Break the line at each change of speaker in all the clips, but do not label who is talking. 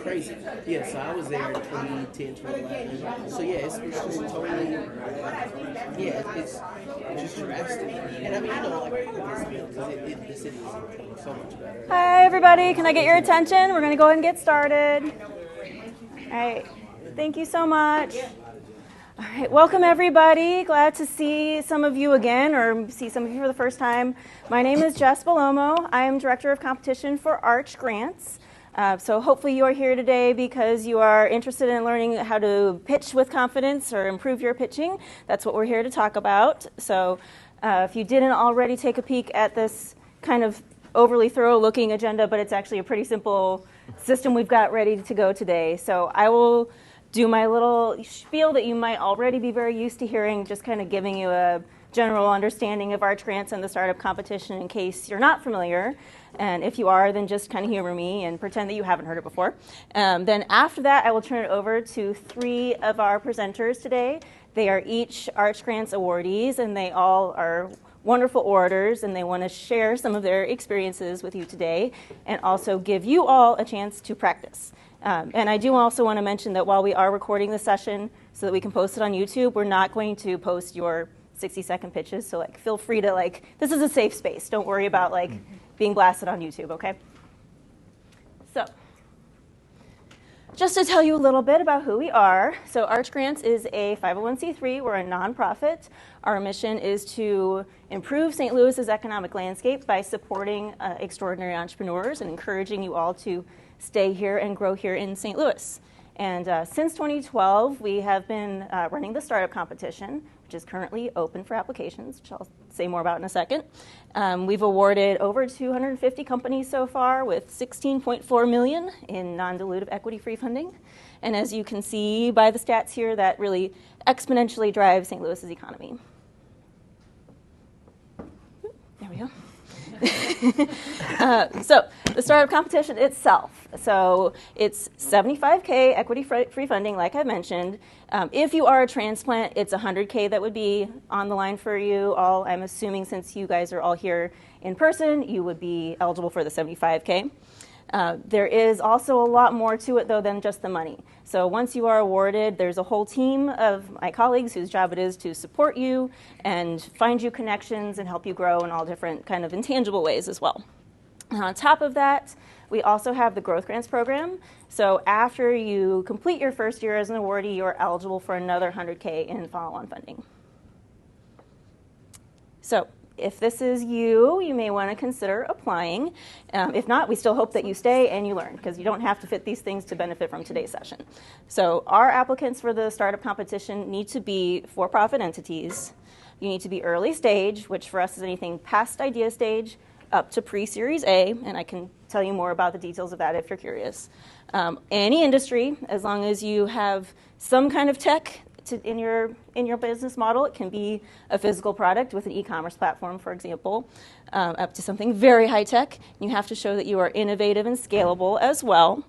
crazy. Yeah, so I was there in 2010, 2011. So yeah, it's just totally, it's just drastic. And I mean, like, the city is so much better.
Hi, everybody. Can I get your attention? We're going to go ahead and get started. All right. Thank you so much. All right, welcome everybody. Glad to see some of you again, or see some of you for the first time. My name is Jess Belomo. I am Director of Competition for Arch Grants. So hopefully you are here today because you are interested in learning how to pitch with confidence or improve your pitching. That's what we're here to talk about. So if you didn't already take a peek at this kind of overly thorough looking agenda, but it's actually a pretty simple system we've got ready to go today. So I will do my little spiel that you might already be very used to hearing, just kind of giving you a general understanding of Arch Grants and the startup competition in case you're not familiar. And if you are, then just kind of humor me and pretend that you haven't heard it before. Then after that, I will turn it over to 3 of our presenters today. They are each Arch Grants awardees, and they all are wonderful orators, and they want to share some of their experiences with you today and also give you all a chance to practice. And I do also want to mention that while we are recording the session so that we can post it on YouTube, we're not going to post your 60-second pitches. So feel free to this is a safe space. Don't worry about being blasted on YouTube, okay? So just to tell you a little bit about who we are. So Arch Grants is a 501c3. We're a nonprofit. Our mission is to improve St. Louis's economic landscape by supporting extraordinary entrepreneurs and encouraging you all to stay here and grow here in St. Louis. And since 2012, we have been running the startup competition, which is currently open for applications, which I'll say more about in a second. We've awarded over 250 companies so far with $16.4 million in non-dilutive equity-free funding. And as you can see by the stats here, that really exponentially drives St. Louis's economy. There we go. So the startup competition itself. So it's $75K equity-free funding, like I mentioned. If you are a transplant, it's $100K that would be on the line for you all. I'm assuming since you guys are all here in person, you would be eligible for the $75K. There is also a lot more to it, though, than just the money. So once you are awarded, there's a whole team of my colleagues whose job it is to support you and find you connections and help you grow in all different kind of intangible ways as well. And on top of that, we also have the Growth Grants program. So after you complete your first year as an awardee, you're eligible for another $100K in follow-on funding. So if this is you, you may want to consider applying. If not, we still hope that you stay and you learn, because you don't have to fit these things to benefit from today's session. So our applicants for the startup competition need to be for-profit entities. You need to be early stage, which for us is anything past idea stage up to pre-Series A, and I can tell you more about the details of that if you're curious. Any industry, as long as you have some kind of tech in your business model. It can be a physical product with an e-commerce platform, for example, up to something very high tech. You have to show that you are innovative and scalable as well.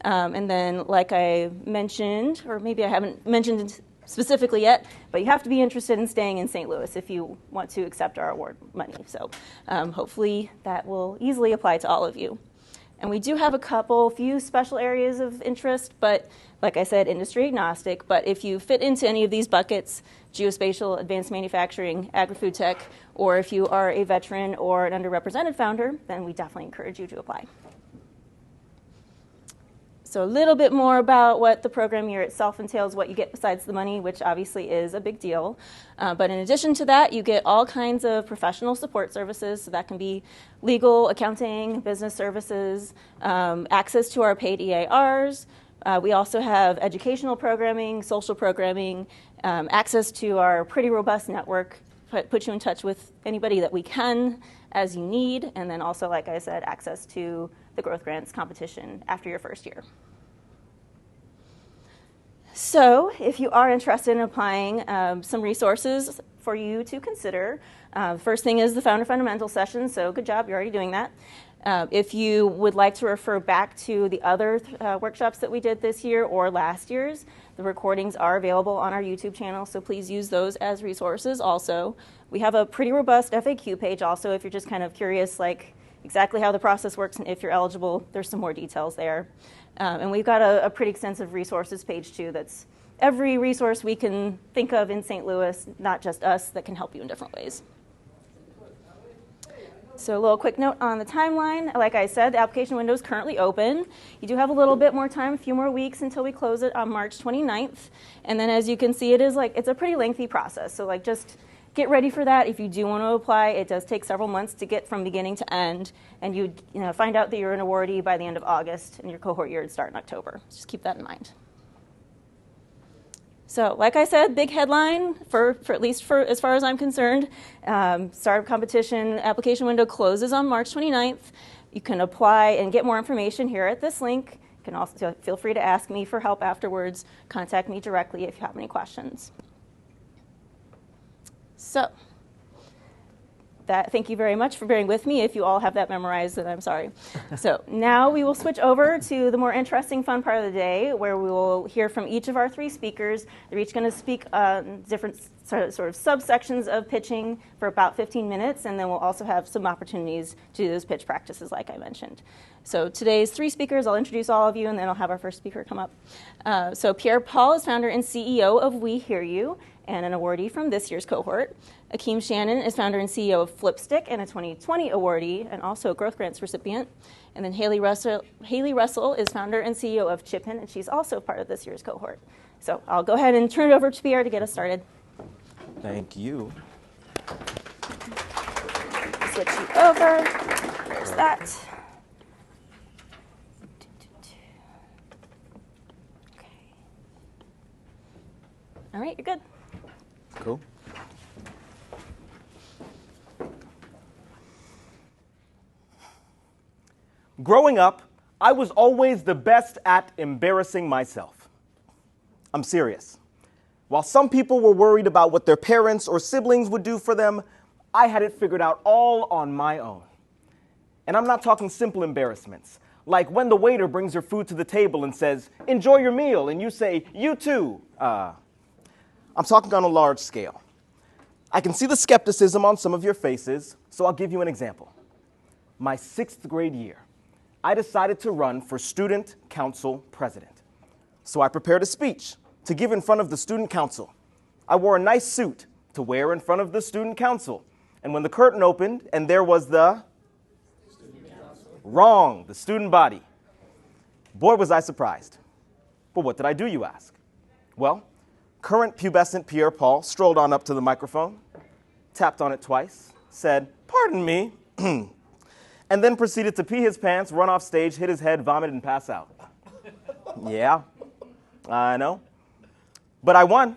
And then, like I mentioned, or maybe I haven't mentioned specifically yet, but you have to be interested in staying in St. Louis if you want to accept our award money. So hopefully that will easily apply to all of you. And we do have a few special areas of interest, but like I said, industry agnostic. But if you fit into any of these buckets, geospatial, advanced manufacturing, agri-food tech, or if you are a veteran or an underrepresented founder, then we definitely encourage you to apply. So a little bit more about what the program year itself entails, what you get besides the money, which obviously is a big deal. But in addition to that, you get all kinds of professional support services. So that can be legal, accounting, business services, access to our paid EARs. We also have educational programming, social programming, access to our pretty robust network, put you in touch with anybody that we can as you need, and then also, like I said, access to the Growth Grants competition after your first year. So if you are interested in applying, some resources for you to consider. First thing is the Founder Fundamental session, so good job, you're already doing that. If you would like to refer back to the other workshops that we did this year or last year's, the recordings are available on our YouTube channel, so please use those as resources also. We have a pretty robust FAQ page also if you're just kind of curious like exactly how the process works and if you're eligible, there's some more details there. And we've got a pretty extensive resources page too that's every resource we can think of in St. Louis, not just us, that can help you in different ways. So a little quick note on the timeline. Like I said, the application window is currently open. You do have a little bit more time, a few more weeks until we close it on March 29th. And then as you can see, it's a pretty lengthy process. So just get ready for that. If you do want to apply, it does take several months to get from beginning to end. And you find out that you're an awardee by the end of August, and your cohort year would start in October. Just keep that in mind. So, like I said, big headline for at least for as far as I'm concerned. Start of competition application window closes on March 29th. You can apply and get more information here at this link. You can also feel free to ask me for help afterwards. Contact me directly if you have any questions. So, thank you very much for bearing with me. If you all have that memorized, then I'm sorry. So now we will switch over to the more interesting, fun part of the day, where we will hear from each of our three speakers. They're each going to speak different sort of subsections of pitching for about 15 minutes, and then we'll also have some opportunities to do those pitch practices like I mentioned. So today's three speakers, I'll introduce all of you, and then I'll have our first speaker come up. So Pierre Paul is founder and CEO of We Hear You, and an awardee from this year's cohort. Akeem Shannon is founder and CEO of Flipstik and a 2020 awardee and also a Growth Grants recipient. And then Haley Russell is founder and CEO of Chippin, and she's also part of this year's cohort. So I'll go ahead and turn it over to Pierre to get us started.
Thank you.
Switch you over. There's that. Okay. All right, you're good.
Cool. Growing up, I was always the best at embarrassing myself. I'm serious. While some people were worried about what their parents or siblings would do for them, I had it figured out all on my own. And I'm not talking simple embarrassments, like when the waiter brings your food to the table and says, "Enjoy your meal," and you say, "You too." I'm talking on a large scale. I can see the skepticism on some of your faces, so I'll give you an example. My 6th grade year, I decided to run for student council president. So I prepared a speech to give in front of the student council. I wore a nice suit to wear in front of the student council. And when the curtain opened and there was the wrong, the student body. Boy, was I surprised. But what did I do, you ask? Well, current pubescent Pierre Paul strolled on up to the microphone, tapped on it twice, said, "Pardon me," and then proceeded to pee his pants, run off stage, hit his head, vomit, and pass out. Yeah, I know. But I won.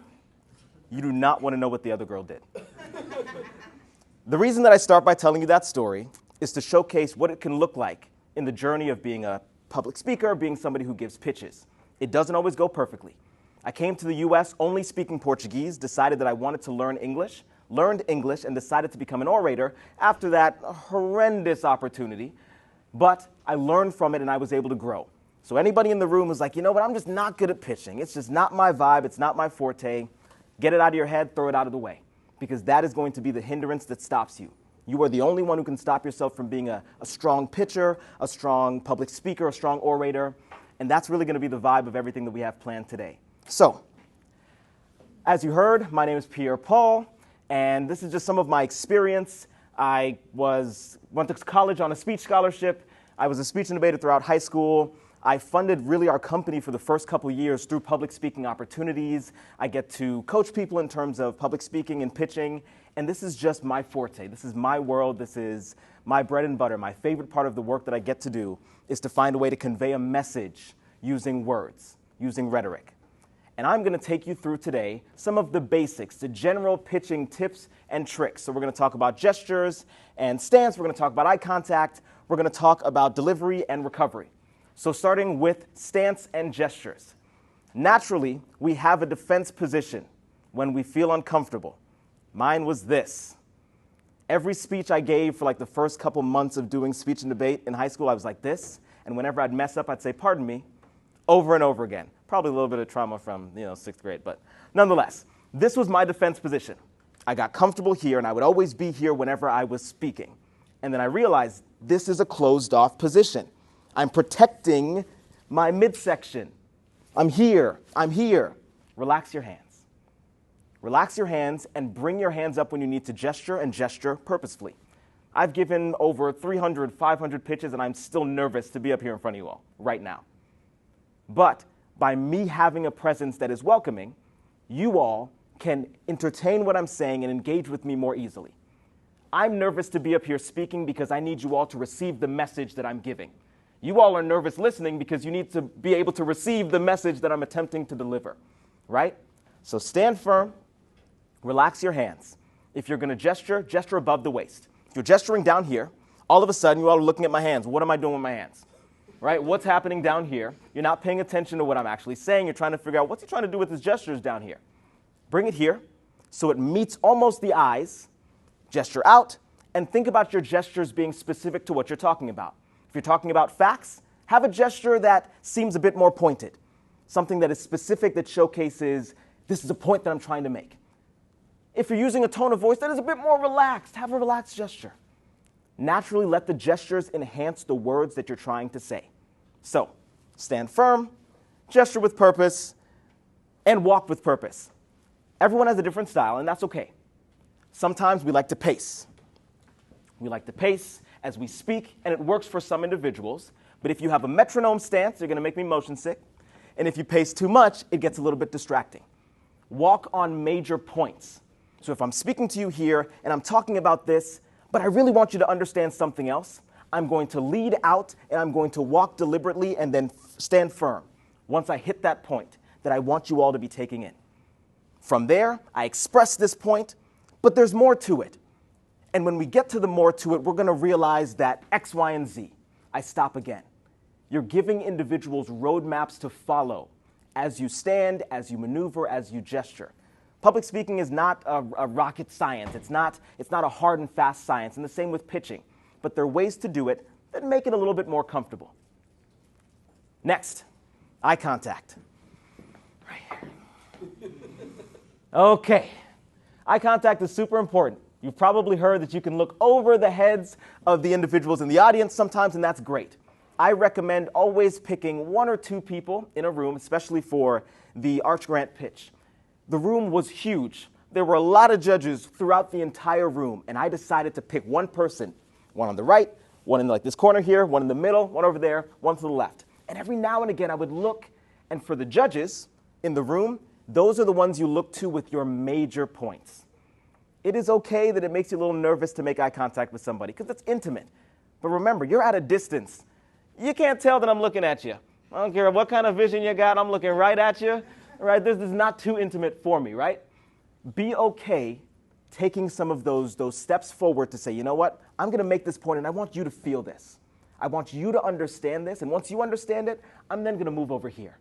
You do not want to know what the other girl did. The reason that I start by telling you that story is to showcase what it can look like in the journey of being a public speaker, being somebody who gives pitches. It doesn't always go perfectly. I came to the U.S. only speaking Portuguese, decided that I wanted to learn English, learned English, and decided to become an orator after that horrendous opportunity. But I learned from it and I was able to grow. So anybody in the room who's like, you know what, I'm just not good at pitching. It's just not my vibe. It's not my forte. Get it out of your head, throw it out of the way. Because that is going to be the hindrance that stops you. You are the only one who can stop yourself from being a strong pitcher, a strong public speaker, a strong orator. And that's really going to be the vibe of everything that we have planned today. So, as you heard, my name is Pierre Paul, and this is just some of my experience. I went to college on a speech scholarship. I was a speech and debater throughout high school. I funded really our company for the first couple years through public speaking opportunities. I get to coach people in terms of public speaking and pitching, and this is just my forte. This is my world. This is my bread and butter. My favorite part of the work that I get to do is to find a way to convey a message using words, using rhetoric. And I'm going to take you through today some of the basics, the general pitching tips and tricks. So we're going to talk about gestures and stance. We're going to talk about eye contact. We're going to talk about delivery and recovery. So starting with stance and gestures. Naturally, we have a defense position when we feel uncomfortable. Mine was this. Every speech I gave for like the first couple months of doing speech and debate in high school, I was like this. And whenever I'd mess up, I'd say, "Pardon me," over and over again. Probably a little bit of trauma from 6th grade, but nonetheless, this was my defense position. I got comfortable here, and I would always be here whenever I was speaking. And then I realized this is a closed-off position. I'm protecting my midsection. I'm here. I'm here. Relax your hands. Relax your hands and bring your hands up when you need to gesture and gesture purposefully. I've given over 300, 500 pitches, and I'm still nervous to be up here in front of you all right now. But by me having a presence that is welcoming, you all can entertain what I'm saying and engage with me more easily. I'm nervous to be up here speaking because I need you all to receive the message that I'm giving. You all are nervous listening because you need to be able to receive the message that I'm attempting to deliver, right? So stand firm, relax your hands. If you're going to gesture, gesture above the waist. If you're gesturing down here, all of a sudden you all are looking at my hands. What am I doing with my hands? Right? What's happening down here? You're not paying attention to what I'm actually saying. You're trying to figure out what's he trying to do with his gestures down here. Bring it here so it meets almost the eyes. Gesture out, and think about your gestures being specific to what you're talking about. If you're talking about facts, have a gesture that seems a bit more pointed, something that is specific that showcases this is a point that I'm trying to make. If you're using a tone of voice that is a bit more relaxed, have a relaxed gesture. Naturally, let the gestures enhance the words that you're trying to say. So, stand firm, gesture with purpose, and walk with purpose. Everyone has a different style, and that's okay. Sometimes we like to pace. We like to pace as we speak, and it works for some individuals. But if you have a metronome stance, you're going to make me motion sick. And if you pace too much, it gets a little bit distracting. Walk on major points. So if I'm speaking to you here, and I'm talking about this, but I really want you to understand something else, I'm going to lead out, and I'm going to walk deliberately and then stand firm once I hit that point that I want you all to be taking in. From there, I express this point, but there's more to it. And when we get to the more to it, we're going to realize that X, Y, and Z. I stop again. You're giving individuals roadmaps to follow as you stand, as you maneuver, as you gesture. Public speaking is not a rocket science. It's not a hard and fast science, and the same with pitching. But there are ways to do it that make it a little bit more comfortable. Next, eye contact. Right here. Okay. Eye contact is super important. You've probably heard that you can look over the heads of the individuals in the audience sometimes, and that's great. I recommend always picking one or two people in a room, especially for the Arch Grant pitch. The room was huge. There were a lot of judges throughout the entire room, and I decided to pick one person, one on the right, one in like this corner here, one in the middle, one over there, one to the left. And every now and again I would look, and for the judges in the room, those are the ones you look to with your major points. It is okay that it makes you a little nervous to make eye contact with somebody because it's intimate. But remember, you're at a distance. You can't tell that I'm looking at you. I don't care what kind of vision you got, I'm looking right at you. Right? This is not too intimate for me, right? Be okay taking some of those steps forward to say, you know what? I'm going to make this point, and I want you to feel this. I want you to understand this, and once you understand it, I'm then going to move over here.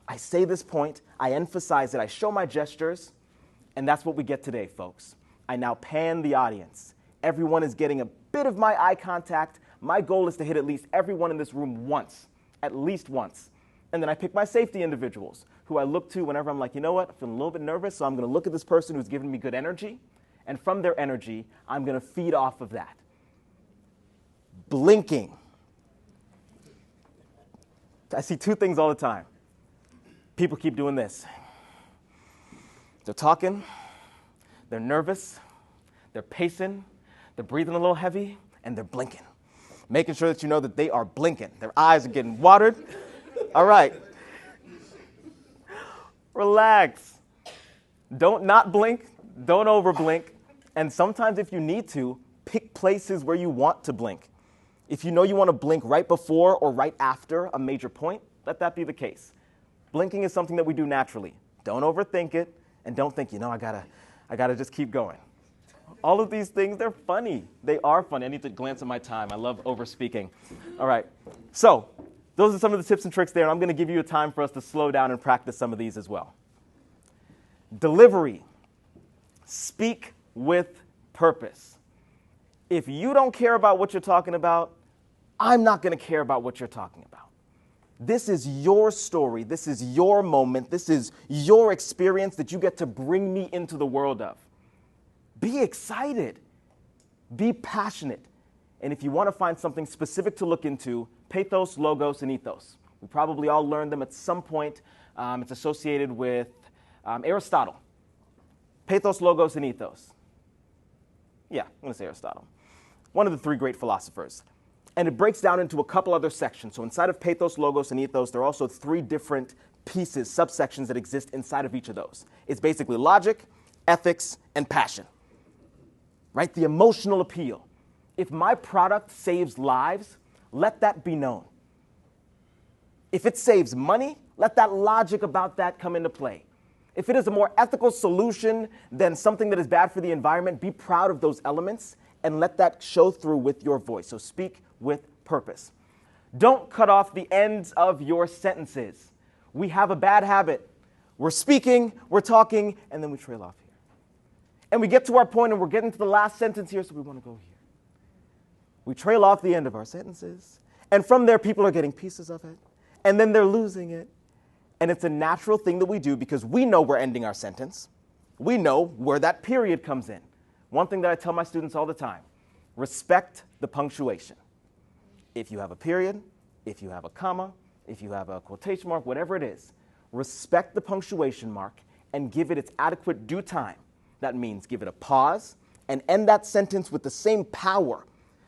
I say this point, I emphasize it, I show my gestures, and that's what we get today, folks. I now pan the audience. Everyone is getting a bit of my eye contact. My goal is to hit at least everyone in this room once, at least once. And then I pick my safety individuals, who I look to whenever I'm like, you know what, I'm feeling a little bit nervous, so I'm going to look at this person who's giving me good energy, and from their energy, I'm going to feed off of that. Blinking. I see two things all the time. People keep doing this. They're talking, they're nervous, they're pacing, they're breathing a little heavy, and they're blinking. Making sure that you know that they are blinking. Their eyes are getting watered. All right. Relax. Don't not blink. Don't over blink. And sometimes if you need to, pick places where you want to blink. If you know you want to blink right before or right after a major point, let that be the case. Blinking is something that we do naturally. Don't overthink it, and don't think, I gotta just keep going. All of these things, they're funny. They are funny. I need to glance at my time. I love over-speaking. All right. So those are some of the tips and tricks there, and I'm going to give you a time for us to slow down and practice some of these as well. Delivery. Speak with purpose. If you don't care about what you're talking about, I'm not going to care about what you're talking about. This is your story. This is your moment. This is your experience that you get to bring me into the world of. Be excited. Be passionate. And if you want to find something specific to look into, pathos, logos, and ethos. We probably all learned them at some point. It's associated with Aristotle. Pathos, logos, and ethos. Yeah, I'm going to say Aristotle. One of the three great philosophers. And it breaks down into a couple other sections. So inside of pathos, logos, and ethos, there are also three different pieces, subsections that exist inside of each of those. It's basically logic, ethics, and passion. Right? The emotional appeal. If my product saves lives, let that be known. If it saves money, let that logic about that come into play. If it is a more ethical solution than something that is bad for the environment, be proud of those elements and let that show through with your voice. So speak with purpose. Don't cut off the ends of your sentences. We have a bad habit. We're speaking, we're talking, and then we trail off here. And we get to our point and we're getting to the last sentence here, so we want to go here. We trail off the end of our sentences, and from there people are getting pieces of it, and then they're losing it. And it's a natural thing that we do because we know we're ending our sentence. We know where that period comes in. One thing that I tell my students all the time, respect the punctuation. If you have a period, if you have a comma, if you have a quotation mark, whatever it is, respect the punctuation mark and give it its adequate due time. That means give it a pause and end that sentence with the same power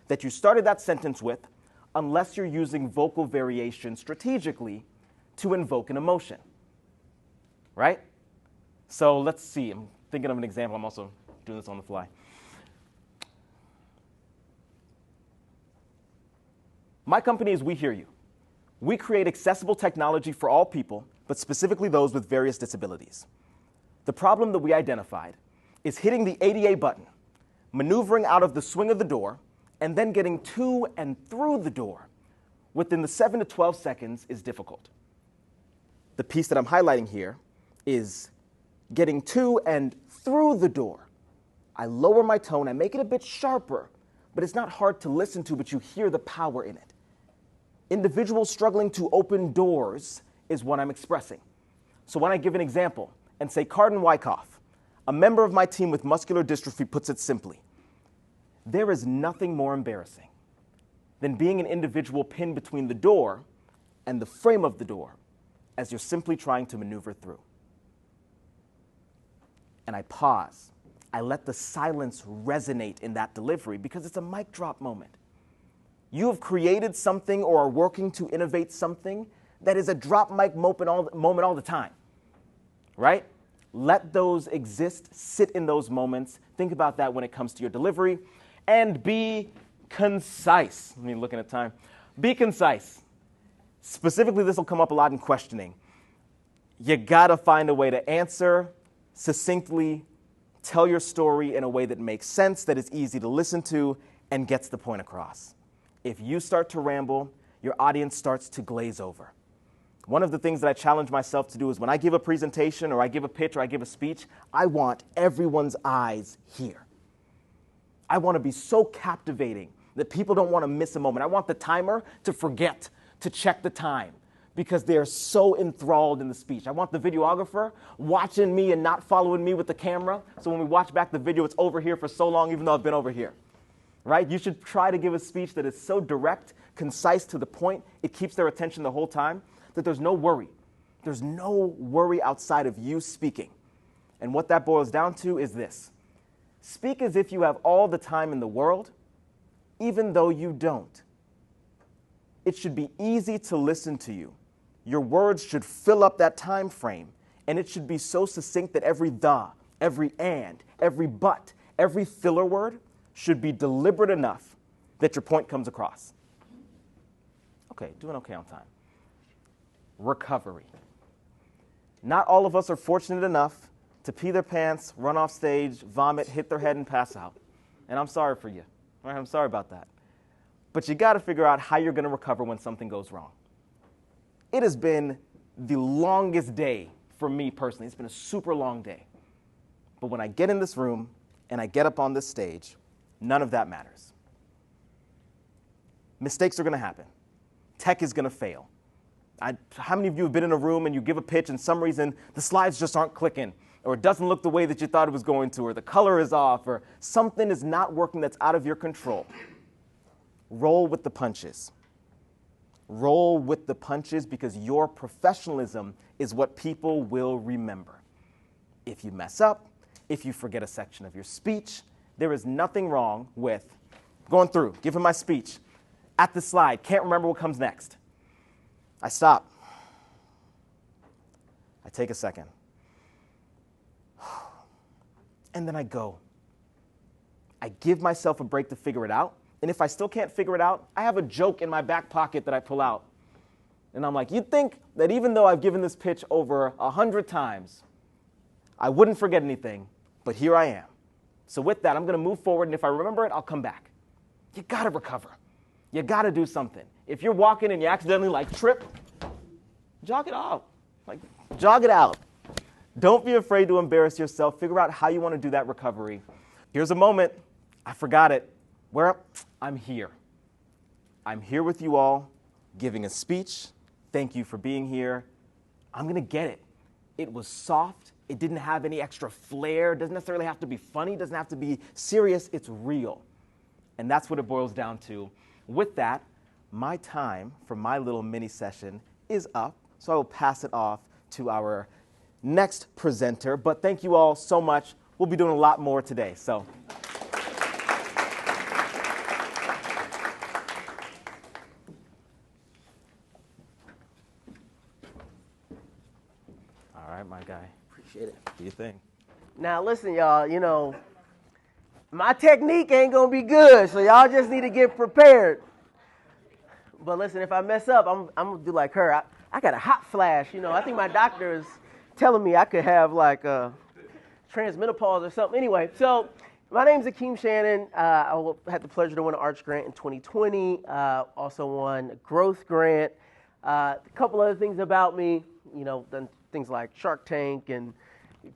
that you started that sentence with, unless you're using vocal variation strategically to invoke an emotion, right? So let's see. I'm thinking of an example. I'm also doing this on the fly. My company is We Hear You. We create accessible technology for all people, but specifically those with various disabilities. The problem that we identified is hitting the ADA button, maneuvering out of the swing of the door, and then getting to and through the door within the 7 to 12 seconds is difficult. The piece that I'm highlighting here is getting to and through the door. I lower my tone, I make it a bit sharper, but it's not hard to listen to, but you hear the power in it. Individuals struggling to open doors is what I'm expressing. So when I give an example and say Cardin Wyckoff, a member of my team with muscular dystrophy puts it simply, there is nothing more embarrassing than being an individual pinned between the door and the frame of the door as you're simply trying to maneuver through. And I pause. I let the silence resonate in that delivery because it's a mic drop moment. You have created something or are working to innovate something that is a drop mic moment all the time, right? Let those exist, sit in those moments. Think about that when it comes to your delivery. And be concise. I mean, looking at time. Be concise. Specifically, this will come up a lot in questioning. You gotta find a way to answer succinctly, tell your story in a way that makes sense, that is easy to listen to, and gets the point across. If you start to ramble, your audience starts to glaze over. One of the things that I challenge myself to do is when I give a presentation or I give a pitch or I give a speech, I want everyone's eyes here. I want to be so captivating that people don't want to miss a moment. I want the timer to forget to check the time because they're so enthralled in the speech. I want the videographer watching me and not following me with the camera, so when we watch back the video, it's over here for so long even though I've been over here, right? You should try to give a speech that is so direct, concise, to the point, it keeps their attention the whole time, that there's no worry. There's no worry outside of you speaking. And what that boils down to is this. Speak as if you have all the time in the world, even though you don't. It should be easy to listen to you. Your words should fill up that time frame, and it should be so succinct that every the, every and, every but, every filler word should be deliberate enough that your point comes across. Okay, doing okay on time. Recovery. Not all of us are fortunate enough to pee their pants, run off stage, vomit, hit their head, and pass out. And I'm sorry for you. Right? I'm sorry about that. But you got to figure out how you're going to recover when something goes wrong. It has been the longest day for me personally. It's been a super long day. But when I get in this room and I get up on this stage, none of that matters. Mistakes are going to happen. Tech is going to fail. How many of you have been in a room and you give a pitch and some reason the slides just aren't clicking, or it doesn't look the way that you thought it was going to, or the color is off, or something is not working that's out of your control? Roll with the punches. Roll with the punches because your professionalism is what people will remember. If you mess up, if you forget a section of your speech, there is nothing wrong with going through, giving my speech, at the slide, can't remember what comes next. I stop. I take a second. And then I go. I give myself a break to figure it out. And if I still can't figure it out, I have a joke in my back pocket that I pull out. And I'm like, you'd think that even though I've given this pitch over 100 times, I wouldn't forget anything, but here I am. So with that, I'm going to move forward, and if I remember it, I'll come back. You got to recover. You got to do something. If you're walking and you accidentally trip, jog it out. Jog it out. Don't be afraid to embarrass yourself. Figure out how you want to do that recovery. Here's a moment. I forgot it. Where I'm here. I'm here with you all, giving a speech. Thank you for being here. I'm going to get it. It was soft. It didn't have any extra flair. It doesn't necessarily have to be funny. It doesn't have to be serious. It's real. And that's what it boils down to. With that, my time for my little mini session is up. So I will pass it off to our next presenter. But thank you all so much. We'll be doing a lot more today. So. All right, my guy. Appreciate it. Do your thing.
Now, listen, y'all, my technique ain't going to be good, so y'all just need to get prepared. But listen, if I mess up, I'm going to do like her. I got a hot flash. I think my doctor is telling me I could have transmenopause or something. Anyway, so my name's Akeem Shannon. I had the pleasure to win an Arts grant in 2020. Also won a growth grant. A couple other things about me, done things like Shark Tank and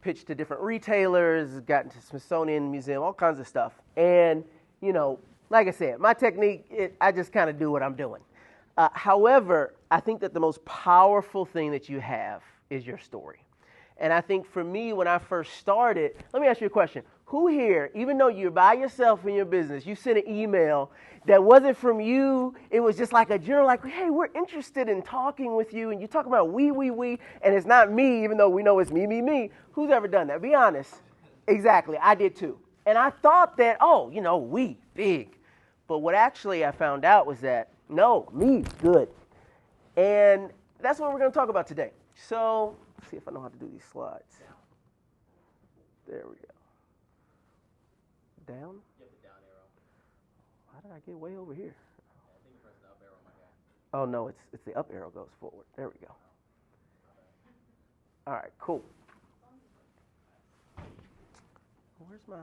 pitched to different retailers, got into Smithsonian Museum, all kinds of stuff. And, like I said, my technique, I just kind of do what I'm doing. However, I think that the most powerful thing that you have is your story. And I think for me, when I first started, let me ask you a question. Who here, even though you're by yourself in your business, you sent an email that wasn't from you, it was just like a general, hey, we're interested in talking with you, and you talk about we, and it's not me, even though we know it's me. Who's ever done that? Be honest. Exactly, I did too. And I thought that, we, big. But what actually I found out was that, no, me, good. And that's what we're going to talk about today. So, let's see if I know how to do these slides. There we go. Down? Yep, the down arrow. How did I get way over here? I think you press the up arrow, my guy. Oh, no, it's the up arrow goes forward. There we go. All right, cool. Where's my...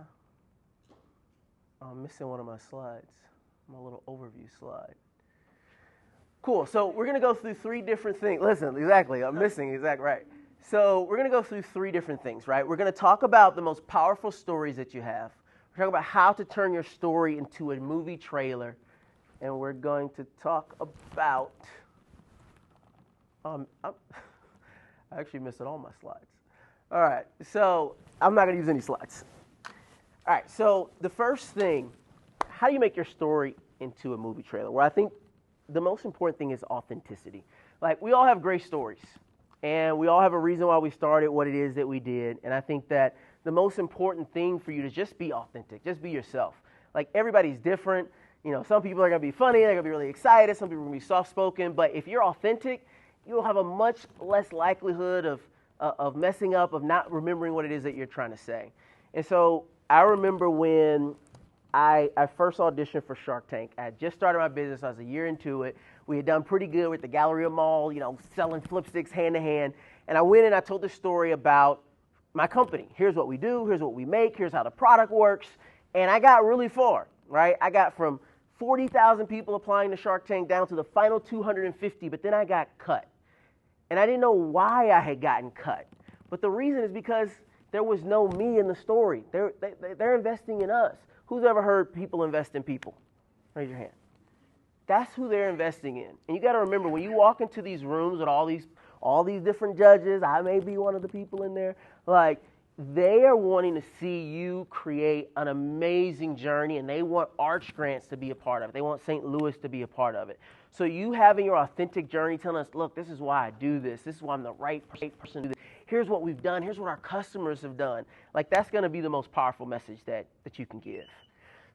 Oh, I'm missing one of my slides. My little overview slide. Cool, so we're going to go through three different things. Listen, exactly, I'm missing, exactly right. So we're going to go through three different things, right? We're going to talk about the most powerful stories that you have. We're talking about how to turn your story into a movie trailer. And we're going to talk about... I actually missed all my slides. All right, so I'm not going to use any slides. All right, so the first thing, how do you make your story into a movie trailer? Well, I think the most important thing is authenticity. We all have great stories, and we all have a reason why we started what it is that we did, and I think that the most important thing for you to just be authentic, just be yourself. Everybody's different. Some people are going to be funny, they're going to be really excited, some people are going to be soft-spoken, but if you're authentic, you'll have a much less likelihood of messing up, of not remembering what it is that you're trying to say. And so I remember when I first auditioned for Shark Tank. I had just started my business. I was a year into it. We had done pretty good with the Galleria Mall, selling Flipstiks hand to hand. And I went and I told the story about my company. Here's what we do. Here's what we make. Here's how the product works. And I got really far, right? I got from 40,000 people applying to Shark Tank down to the final 250, but then I got cut. And I didn't know why I had gotten cut. But the reason is because there was no me in the story. They're investing in us. Who's ever heard people invest in people? Raise your hand. That's who they're investing in. And you got to remember, when you walk into these rooms with all these different judges, I may be one of the people in there, they are wanting to see you create an amazing journey, and they want Arch Grants to be a part of it. They want St. Louis to be a part of it. So you having your authentic journey, telling us, look, this is why I do this. This is why I'm the right person to do this. Here's what we've done. Here's what our customers have done. Like, that's going to be the most powerful message that you can give.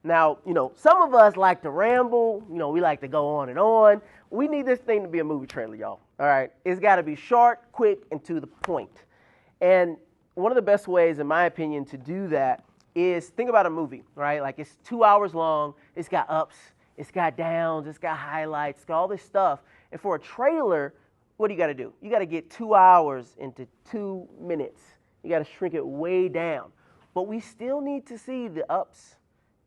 Now, some of us like to ramble. We like to go on and on. We need this thing to be a movie trailer, y'all. All right? It's got to be short, quick, and to the point. And one of the best ways, in my opinion, to do that is think about a movie, right? Like, it's 2 hours long. It's got ups. It's got downs. It's got highlights. It's got all this stuff. And for a trailer, what do you got to do? You got to get 2 hours into 2 minutes. You got to shrink it way down. But we still need to see the ups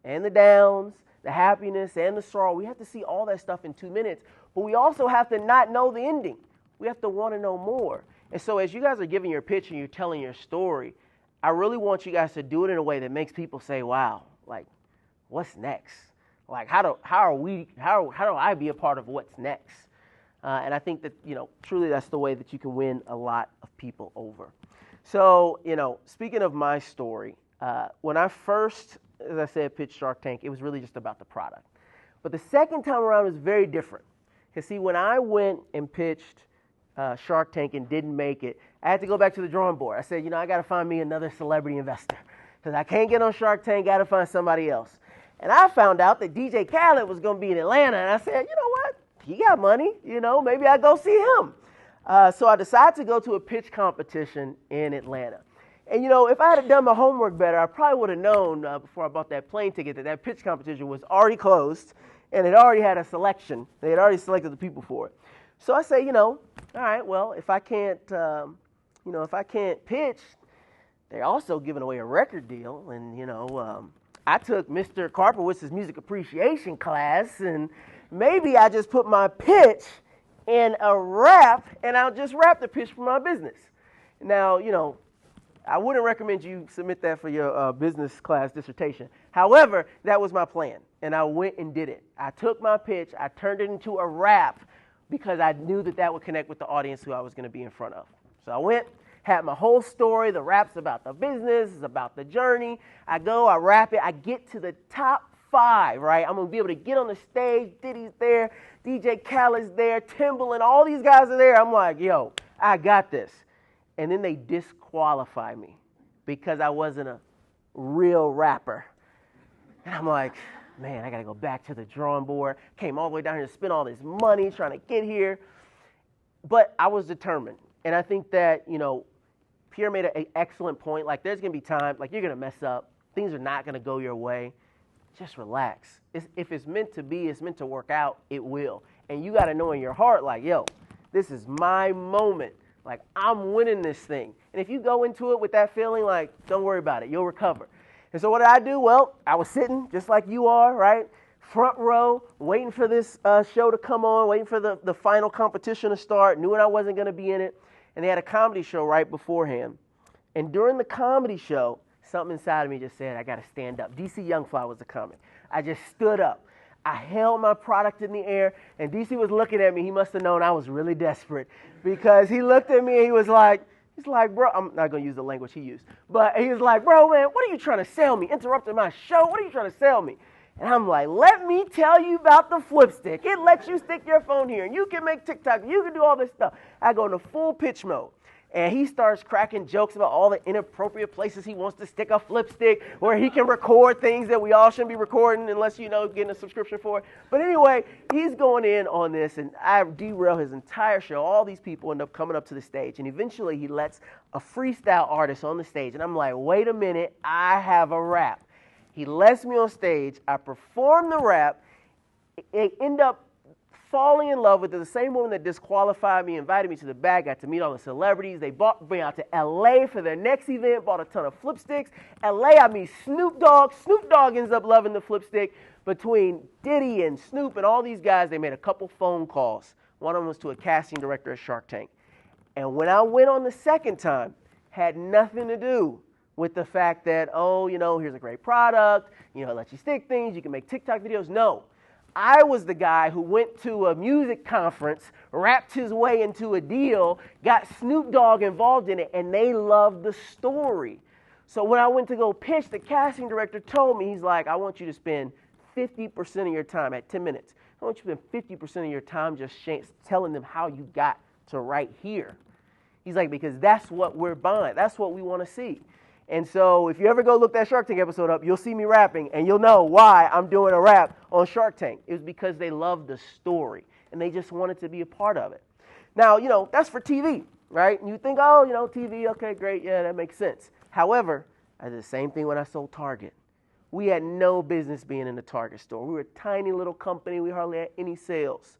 and the downs, the happiness and the sorrow. We have to see all that stuff in 2 minutes. But we also have to not know the ending. We have to want to know more. And so as you guys are giving your pitch and you're telling your story, I really want you guys to do it in a way that makes people say, wow, like, what's next? Like, how do I be a part of what's next? And I think that, truly that's the way that you can win a lot of people over. So, speaking of my story, when I first, as I said, pitched Shark Tank, it was really just about the product. But the second time around was very different. Because, see, when I went and pitched Shark Tank and didn't make it, I had to go back to the drawing board. I said, I got to find me another celebrity investor. Because I can't get on Shark Tank, got to find somebody else. And I found out that DJ Khaled was going to be in Atlanta. And I said, you know what? He got money. Maybe I'll go see him. So I decided to go to a pitch competition in Atlanta. And, if I had done my homework better, I probably would have known before I bought that plane ticket that pitch competition was already closed and it already had a selection. They had already selected the people for it. So I say, all right, well, if I can't pitch, they're also giving away a record deal. And, I took Mr. Karpowitz's music appreciation class, and maybe I just put my pitch in a rap, and I'll just rap the pitch for my business. Now, I wouldn't recommend you submit that for your business class dissertation. However, that was my plan, and I went and did it. I took my pitch, I turned it into a rap because I knew that would connect with the audience who I was going to be in front of. So I went, had my whole story. The rap's about the business, it's about the journey. I go, I rap it, I get to the top 5, right? I'm going to be able to get on the stage. Diddy's there, DJ Khaled's there, Timbaland, all these guys are there. I'm like, yo, I got this. And then they disqualify me because I wasn't a real rapper. And I'm like, man, I got to go back to the drawing board. Came all the way down here to spend all this money trying to get here. But I was determined. And I think that, Pierre made an excellent point. Like, there's going to be times, like, you're going to mess up. Things are not going to go your way. Just relax. If it's meant to be, it's meant to work out, it will. And you got to know in your heart, like, yo, this is my moment. Like, I'm winning this thing. And if you go into it with that feeling, like, don't worry about it. You'll recover. And so what did I do? Well, I was sitting just like you are, right? Front row, waiting for this show to come on, waiting for the final competition to start, knew I wasn't going to be in it. And they had a comedy show right beforehand. And during the comedy show, something inside of me just said, I got to stand up. DC Youngfly was the comic. I just stood up. I held my product in the air, and DC was looking at me. He must have known I was really desperate because he looked at me and he was like, bro, I'm not going to use the language he used, but he was like, bro, man, what are you trying to sell me? Interrupting my show? What are you trying to sell me? And I'm like, let me tell you about the Flipstik. It lets you stick your phone here, and you can make TikTok, you can do all this stuff. I go into full pitch mode, and he starts cracking jokes about all the inappropriate places he wants to stick a Flipstik, where he can record things that we all shouldn't be recording unless, getting a subscription for it. But anyway, he's going in on this, and I derail his entire show. All these people end up coming up to the stage, and eventually he lets a freestyle artist on the stage, and I'm like, wait a minute, I have a rap. He lets me on stage. I perform the rap. They end up falling in love with it. The same woman that disqualified me invited me to the back. Got to meet all the celebrities. They brought me out to LA for their next event. Bought a ton of Flipstiks. LA, I meet Snoop Dogg. Snoop Dogg ends up loving the Flipstik. Between Diddy and Snoop and all these guys, they made a couple phone calls. One of them was to a casting director at Shark Tank. And when I went on the second time, had nothing to do with the fact that, here's a great product, let you stick things, you can make TikTok videos. No, I was the guy who went to a music conference, rapped his way into a deal, got Snoop Dogg involved in it, and they loved the story. So when I went to go pitch, the casting director told me, he's like, I want you to spend 50% of your time at 10 minutes. I want you to spend 50% of your time just telling them how you got to right here. He's like, because that's what we're buying. That's what we want to see. And so if you ever go look that Shark Tank episode up, you'll see me rapping, and you'll know why I'm doing a rap on Shark Tank. It was because they loved the story, and they just wanted to be a part of it. Now, that's for TV, right? And you think, oh, TV, okay, great, yeah, that makes sense. However, I did the same thing when I sold Target. We had no business being in the Target store. We were a tiny little company. We hardly had any sales.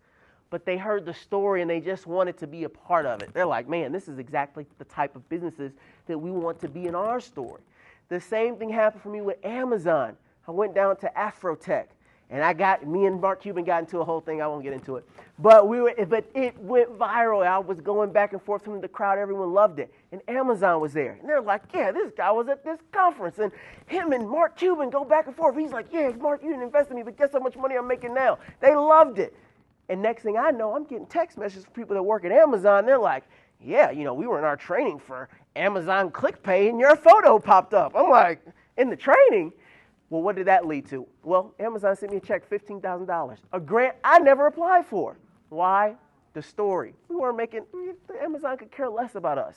But they heard the story and they just wanted to be a part of it. They're like, man, this is exactly the type of businesses that we want to be in our store. The same thing happened for me with Amazon. I went down to Afrotech, and me and Mark Cuban got into a whole thing. I won't get into it. But it went viral. I was going back and forth from the crowd. Everyone loved it. And Amazon was there. And they're like, yeah, this guy was at this conference. And him and Mark Cuban go back and forth. He's like, yeah, Mark, you didn't invest in me, but guess how much money I'm making now? They loved it. And next thing I know, I'm getting text messages from people that work at Amazon. They're like, yeah, we were in our training for Amazon ClickPay, and your photo popped up. I'm like, in the training? Well, what did that lead to? Well, Amazon sent me a check, $15,000, a grant I never applied for. Why? The story. Amazon could care less about us.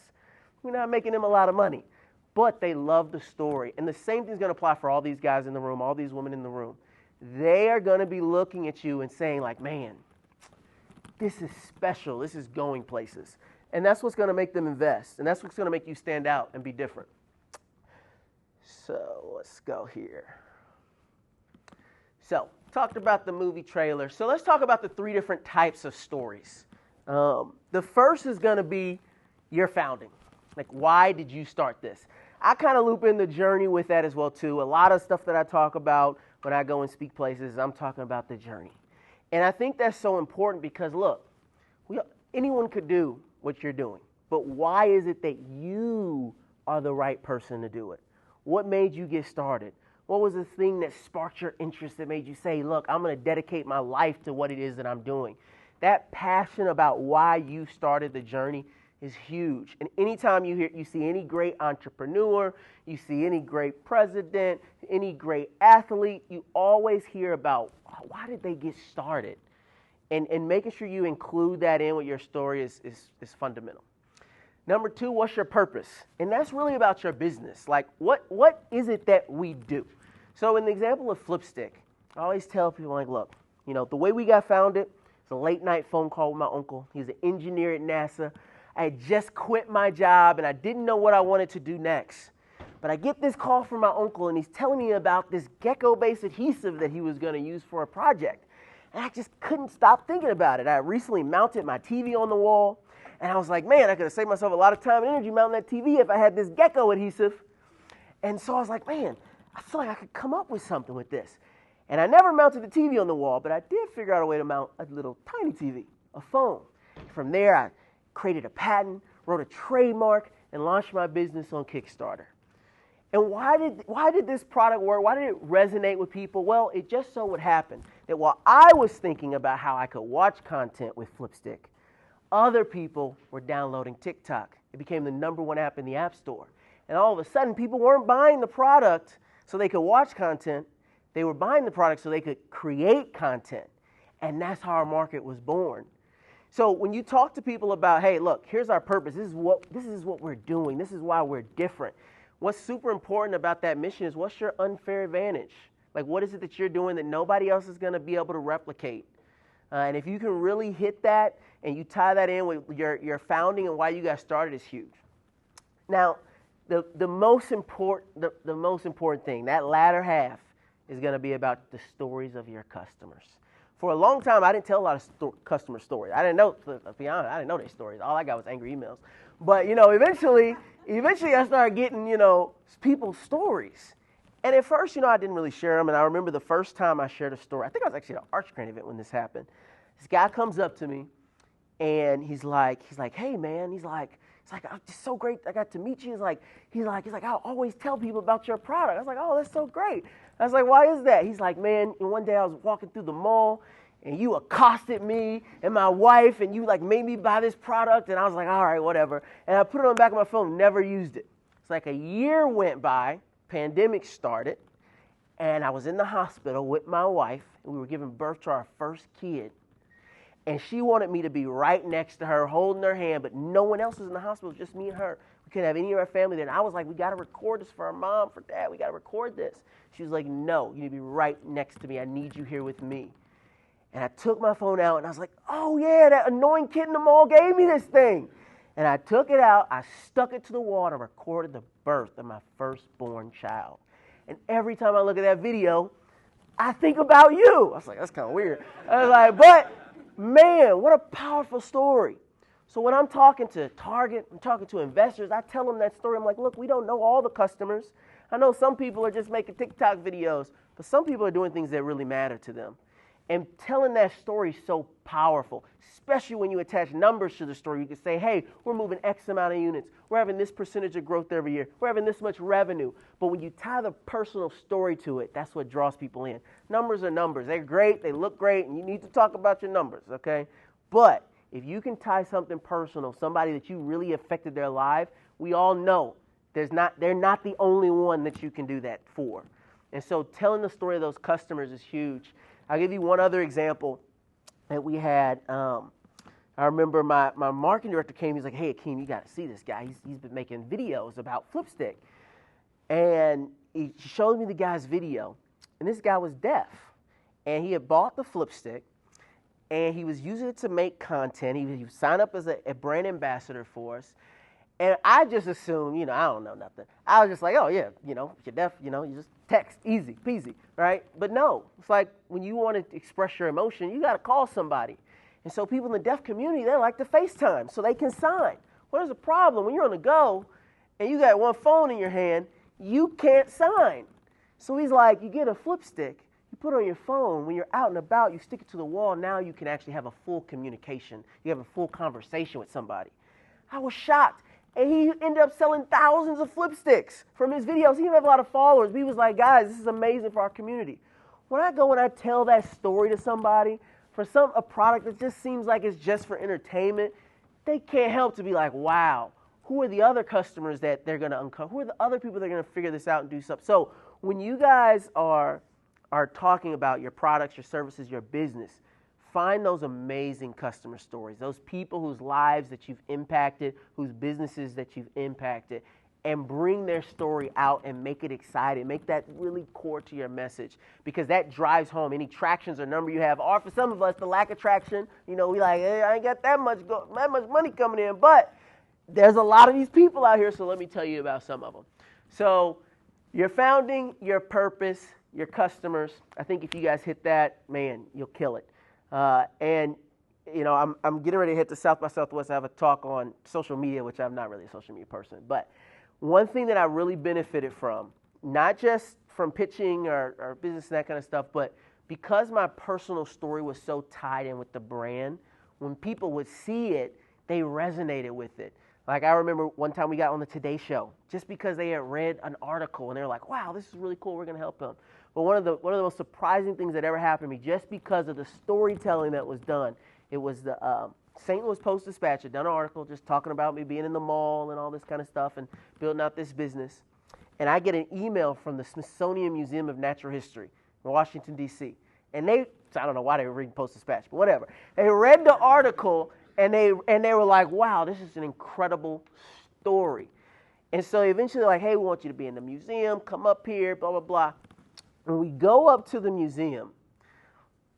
We're not making them a lot of money. But they love the story. And the same thing's going to apply for all these guys in the room, all these women in the room. They are going to be looking at you and saying like, man, this is special. This is going places. And that's what's going to make them invest. And that's what's going to make you stand out and be different. So let's go here. So talked about the movie trailer. So let's talk about the 3 different types of stories. The first is going to be your founding. Like, why did you start this? I kind of loop in the journey with that as well, too. A lot of stuff that I talk about when I go and speak places, I'm talking about the journey. And I think that's so important because, look, anyone could do what you're doing. But why is it that you are the right person to do it? What made you get started? What was the thing that sparked your interest that made you say, look, I'm going to dedicate my life to what it is that I'm doing? That passion about why you started the journey is huge. And anytime you see any great entrepreneur, you see any great president, any great athlete, you always hear about why did they get started? And making sure you include that in with your story is fundamental. Number 2, what's your purpose? And that's really about your business. Like, what is it that we do? So in the example of Flipstik, I always tell people, like, look, the way we got founded, it's a late night phone call with my uncle. He's an engineer at NASA. I had just quit my job, and I didn't know what I wanted to do next. But I get this call from my uncle, and he's telling me about this gecko-based adhesive that he was going to use for a project. And I just couldn't stop thinking about it. I recently mounted my TV on the wall, and I was like, man, I could have saved myself a lot of time and energy mounting that TV if I had this gecko adhesive. And so I was like, man, I feel like I could come up with something with this. And I never mounted the TV on the wall, but I did figure out a way to mount a little tiny TV, a phone. From there, I created a patent, wrote a trademark, and launched my business on Kickstarter. And why did this product work? Why did it resonate with people? Well, it just so would happen that while I was thinking about how I could watch content with Flipstik, other people were downloading TikTok. It became the #1 app in the App Store. And all of a sudden, people weren't buying the product so they could watch content. They were buying the product so they could create content. And that's how our market was born. So when you talk to people about, hey, look, here's our purpose. This is what we're doing. This is why we're different. What's super important about that mission is what's your unfair advantage? Like, what is it that you're doing that nobody else is going to be able to replicate? And if you can really hit that and you tie that in with your founding and why you got started is huge. Now, the most important thing, that latter half, is going to be about the stories of your customers. For a long time, I didn't tell a lot of customer stories. I didn't know, to be honest, I didn't know their stories. All I got was angry emails. But, eventually I started getting, people's stories. And at first, I didn't really share them. And I remember the first time I shared a story, I think I was actually at an Arch Grant event when this happened. This guy comes up to me, and he's like, hey, man. He's like, oh, it's so great I got to meet you. He's like, I always tell people about your product. I was like, oh, that's so great. I was like, why is that? He's like, man, one day I was walking through the mall, and you accosted me and my wife, and you made me buy this product. And I was like, all right, whatever. And I put it on the back of my phone, never used it. It's like a year went by, pandemic started, and I was in the hospital with my wife, and we were giving birth to our first kid. And she wanted me to be right next to her, holding her hand, but no one else was in the hospital, just me and her. We couldn't have any of our family there. And I was like, we got to record this for our mom, for dad. We got to record this. She was like, no, you need to be right next to me. I need you here with me. And I took my phone out, and I was like, oh, yeah, that annoying kid in the mall gave me this thing. And I took it out, I stuck it to the wall, and recorded the birth of my firstborn child. And every time I look at that video, I think about you. I was like, that's kind of weird. I was like, but man, what a powerful story. So when I'm talking to Target, I'm talking to investors, I tell them that story. I'm like, look, we don't know all the customers. I know some people are just making TikTok videos, but some people are doing things that really matter to them. And telling that story is so powerful, especially when you attach numbers to the story. You can say, hey, we're moving X amount of units. We're having this percentage of growth every year. We're having this much revenue. But when you tie the personal story to it, that's what draws people in. Numbers are numbers. They're great. They look great. And you need to talk about your numbers, okay? But if you can tie something personal, somebody that you really affected their life, we all know they're not the only one that you can do that for. And so telling the story of those customers is huge. I'll give you one other example that we had. I remember my marketing director came. He's like, hey, Akeem, you got to see this guy. He's been making videos about Flipstik. And he showed me the guy's video. And this guy was deaf. And he had bought the Flipstik. And he was using it to make content. He signed up as a brand ambassador for us. And I just assumed, I don't know nothing. I was just like, oh, yeah, if you're deaf, you just text, easy peasy, right? But no, it's like when you want to express your emotion, you got to call somebody. And so people in the deaf community, they like to FaceTime so they can sign. Well, there's a problem. When you're on the go and you got one phone in your hand, you can't sign. So he's like, you get a Flipstik, you put it on your phone. When you're out and about, you stick it to the wall. Now you can actually have a full communication. You have a full conversation with somebody. I was shocked. And he ended up selling thousands of Flipstiks from his videos. He didn't have a lot of followers, but he was like, guys, this is amazing for our community. When I go and I tell that story to somebody, for a product that just seems like it's just for entertainment, they can't help to be like, wow, who are the other customers that they're going to uncover? Who are the other people that are going to figure this out and do something? So when you guys are talking about your products, your services, your business, find those amazing customer stories, those people whose lives that you've impacted, whose businesses that you've impacted, and bring their story out and make it exciting. Make that really core to your message, because that drives home any tractions or number you have. Or for some of us, the lack of traction, we like, hey, I ain't got that much money coming in, but there's a lot of these people out here, so let me tell you about some of them. So your founding, your purpose, your customers, I think if you guys hit that, man, you'll kill it. I'm getting ready to hit the South by Southwest. I have a talk on social media, which I'm not really a social media person. But one thing that I really benefited from, not just from pitching or business and that kind of stuff, but because my personal story was so tied in with the brand, when people would see it, they resonated with it. Like I remember one time we got on the Today Show just because they had read an article and they were like, wow, this is really cool. We're going to help them. But one of the most surprising things that ever happened to me, just because of the storytelling that was done, it was the St. Louis Post-Dispatch had done an article just talking about me being in the mall and all this kind of stuff and building out this business. And I get an email from the Smithsonian Museum of Natural History in Washington, D.C. And I don't know why they were reading Post-Dispatch, but whatever. They read the article and they were like, wow, this is an incredible story. And so eventually they're like, hey, we want you to be in the museum, come up here, blah, blah, blah. When we go up to the museum,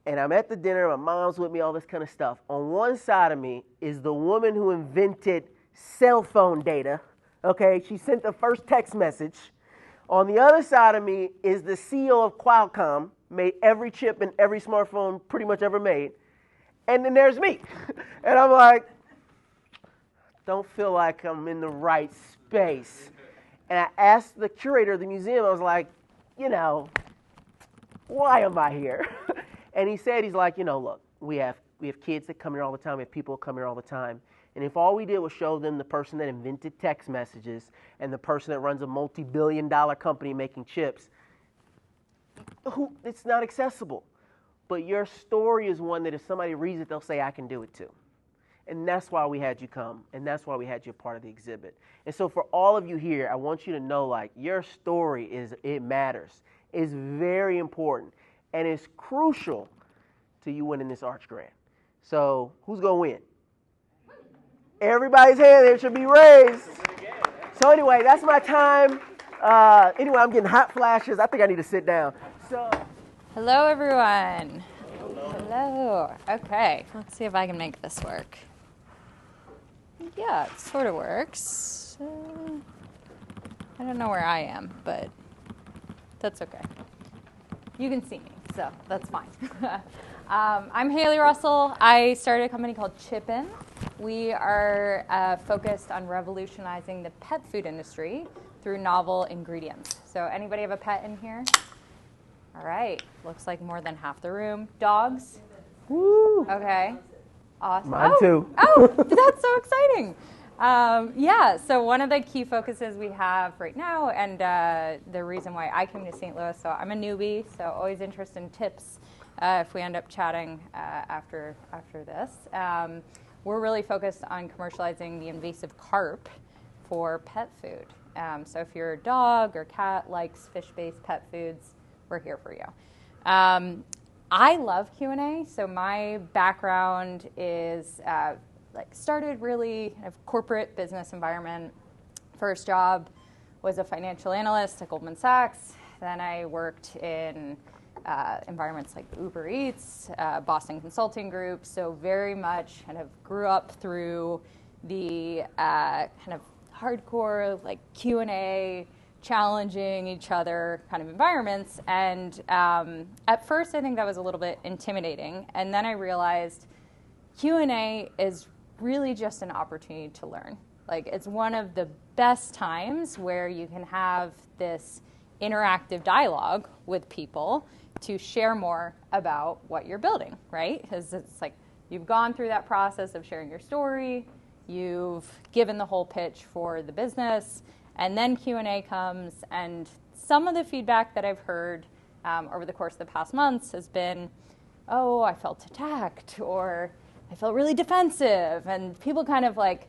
and I'm at the dinner, my mom's with me, all this kind of stuff. On one side of me is the woman who invented cell phone data. Okay, she sent the first text message. On the other side of me is the CEO of Qualcomm, made every chip in every smartphone pretty much ever made. And then there's me. And I'm like, don't feel like I'm in the right space. And I asked the curator of the museum, I was like, why am I here? And he said, he's like, look, we have kids that come here all the time. We have people that come here all the time. And if all we did was show them the person that invented text messages and the person that runs a multi-billion-dollar company making chips, it's not accessible. But your story is one that if somebody reads it, they'll say, I can do it too. And that's why we had you come, and that's why we had you a part of the exhibit. And so for all of you here, I want you to know, like, your story it matters. It's very important, and it's crucial to you winning this Arch Grant. So who's going to win? Everybody's hand there should be raised. So anyway, that's my time. Anyway, I'm getting hot flashes. I think I need to sit down. So,
hello, everyone. Hello. Okay, let's see if I can make this work. Yeah, it sort of works. I don't know where I am, but that's okay. You can see me, so that's fine. I'm Haley Russell. I started a company called Chippin. We are focused on revolutionizing the pet food industry through novel ingredients. So anybody have a pet in here? All right. Looks like more than half the room. Dogs?
woo.
Okay. Awesome.
Mine too.
Oh, that's so exciting. Yeah, so one of the key focuses we have right now, and the reason why I came to St. Louis, so I'm a newbie, so always interested in tips if we end up chatting after this. We're really focused on commercializing the invasive carp for pet food. So if your dog or cat likes fish-based pet foods, we're here for you. I love Q&A, so my background is started really kind of corporate business environment. First job was a financial analyst at Goldman Sachs. Then I worked in environments like Uber Eats, Boston Consulting Group, so very much kind of grew up through the kind of hardcore like Q&A, challenging each other kind of environments. And at first I think that was a little bit intimidating. And then I realized Q&A is really just an opportunity to learn. Like, it's one of the best times where you can have this interactive dialogue with people to share more about what you're building, right? Because it's like you've gone through that process of sharing your story, you've given the whole pitch for the business, and then Q&A comes, and some of the feedback that I've heard over the course of the past months has been, oh, I felt attacked, or I felt really defensive, and people kind of like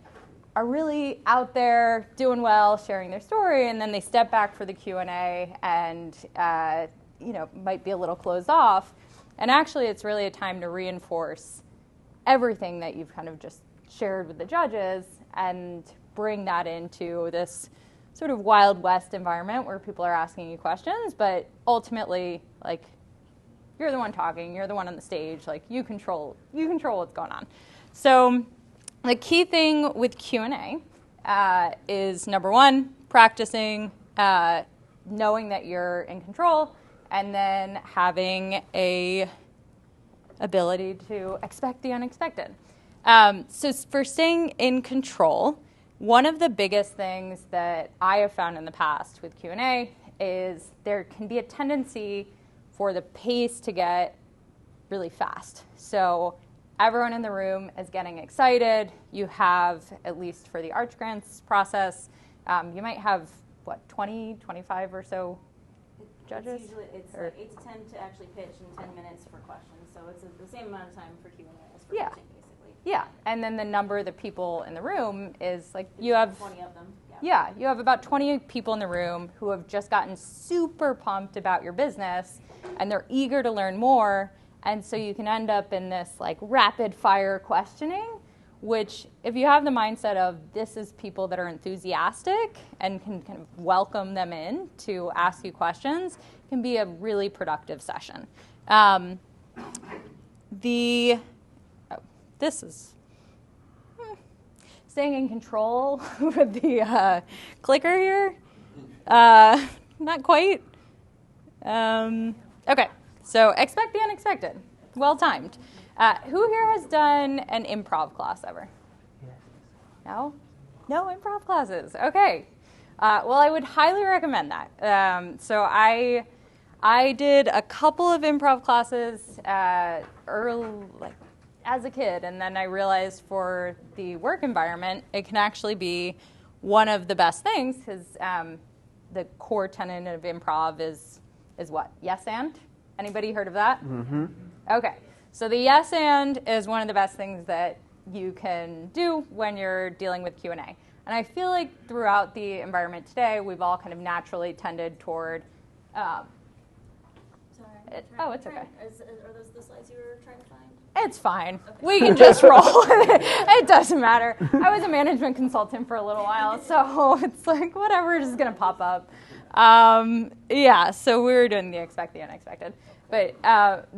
are really out there doing well, sharing their story, and then they step back for the Q&A and might be a little closed off. And actually, it's really a time to reinforce everything that you've kind of just shared with the judges and bring that into this sort of Wild West environment where people are asking you questions, but ultimately, like, you're the one talking, you're the one on the stage, like, you control what's going on. So the key thing with Q&A is, number one, practicing, knowing that you're in control, and then having a ability to expect the unexpected. So for staying in control, one of the biggest things that I have found in the past with Q&A is there can be a tendency for the pace to get really fast. So everyone in the room is getting excited. You have, at least for the Arch Grants process, you might have, 20, 25 or so judges?
It's
or,
like 8 to 10 to actually pitch and 10 minutes for questions. So it's the same amount of time for Q&A as for pitching, basically.
Yeah, and then the number of the people in the room is like you have
20 of them.
Yeah, you have about 20 people in the room who have just gotten super pumped about your business, and they're eager to learn more. And so you can end up in this like rapid fire questioning, which if you have the mindset of this is people that are enthusiastic and can kind of welcome them in to ask you questions, can be a really productive session. This is staying in control with the clicker here. Not quite. Okay, so expect the unexpected. Well timed. Who here has done an improv class ever? No? No improv classes. Okay. Well, I would highly recommend that. So I did a couple of improv classes as a kid, and then I realized for the work environment, it can actually be one of the best things because the core tenet of improv is what? Yes and? Anybody heard of that? Mm-hmm. Okay. So the yes and is one of the best things that you can do when you're dealing with Q&A. And I feel like throughout the environment today, we've all kind of naturally tended toward.
Sorry.
Oh, it's okay.
Are those the slides you were trying to find?
It's fine. Okay. We can just roll. It doesn't matter. I was a management consultant for a little while, so it's like whatever is going to pop up. Yeah, so we were doing the expect the unexpected. But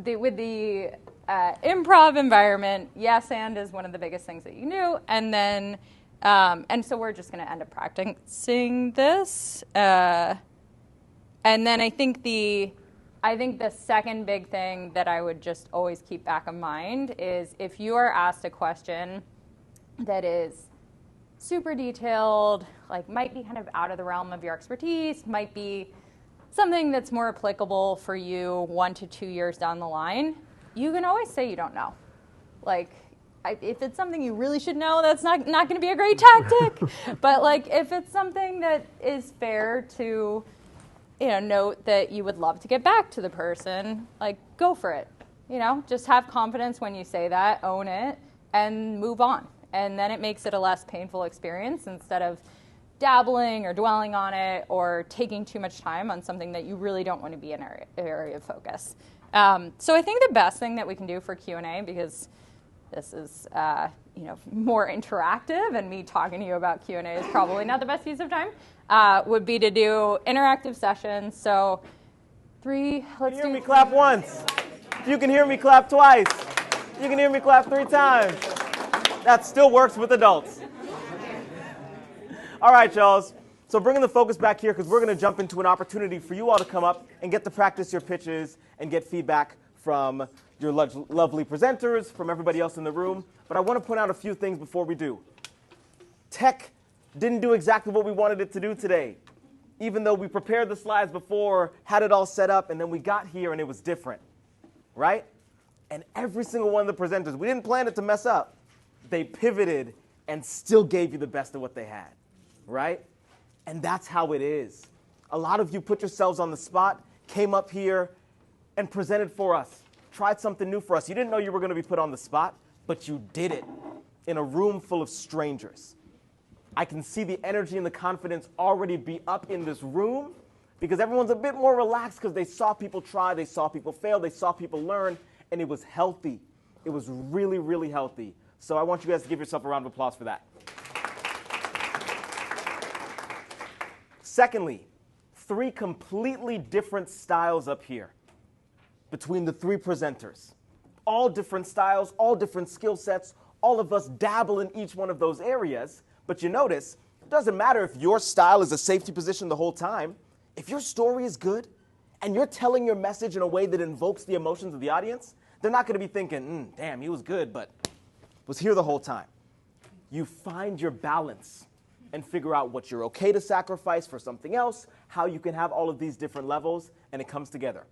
with the improv environment, yes and is one of the biggest things that you can do. And then, and so we're just going to end up practicing this. And then I think the second big thing that I would just always keep back of mind is if you are asked a question that is super detailed, like might be kind of out of the realm of your expertise, might be something that's more applicable for you 1 to 2 years down the line, you can always say you don't know. Like, if it's something you really should know, that's not going to be a great tactic. But like, if it's something that is fair to note that you would love to get back to the person, like, go for it. Just have confidence when you say that, own it, and move on. And then it makes it a less painful experience instead of dabbling or dwelling on it or taking too much time on something that you really don't want to be an area of focus. So I think the best thing that we can do for Q&A, because this is more interactive and me talking to you about Q&A is probably not the best use of time, would be to do interactive sessions. So let's
hear me clap once. If you can hear me clap twice. You can hear me clap 3 times. That still works with adults. All right, y'all. So bringing the focus back here, because we're going to jump into an opportunity for you all to come up and get to practice your pitches and get feedback from your lovely presenters, from everybody else in the room. But I want to point out a few things before we do. Tech didn't do exactly what we wanted it to do today. Even though we prepared the slides before, had it all set up, and then we got here and it was different, right? And every single one of the presenters, we didn't plan it to mess up. They pivoted and still gave you the best of what they had, right? And that's how it is. A lot of you put yourselves on the spot, came up here, and presented for us, tried something new for us. You didn't know you were going to be put on the spot, but you did it in a room full of strangers. I can see the energy and the confidence already be up in this room because everyone's a bit more relaxed because they saw people try, they saw people fail, they saw people learn, and it was healthy. It was really, really healthy. So I want you guys to give yourself a round of applause for that. Secondly, 3 completely different styles up here between the 3 presenters. All different styles, all different skill sets. All of us dabble in each one of those areas. But you notice, it doesn't matter if your style is a safety position the whole time. If your story is good and you're telling your message in a way that invokes the emotions of the audience, they're not going to be thinking, damn, he was good, but was here the whole time. You find your balance and figure out what you're okay to sacrifice for something else, how you can have all of these different levels, and it comes together.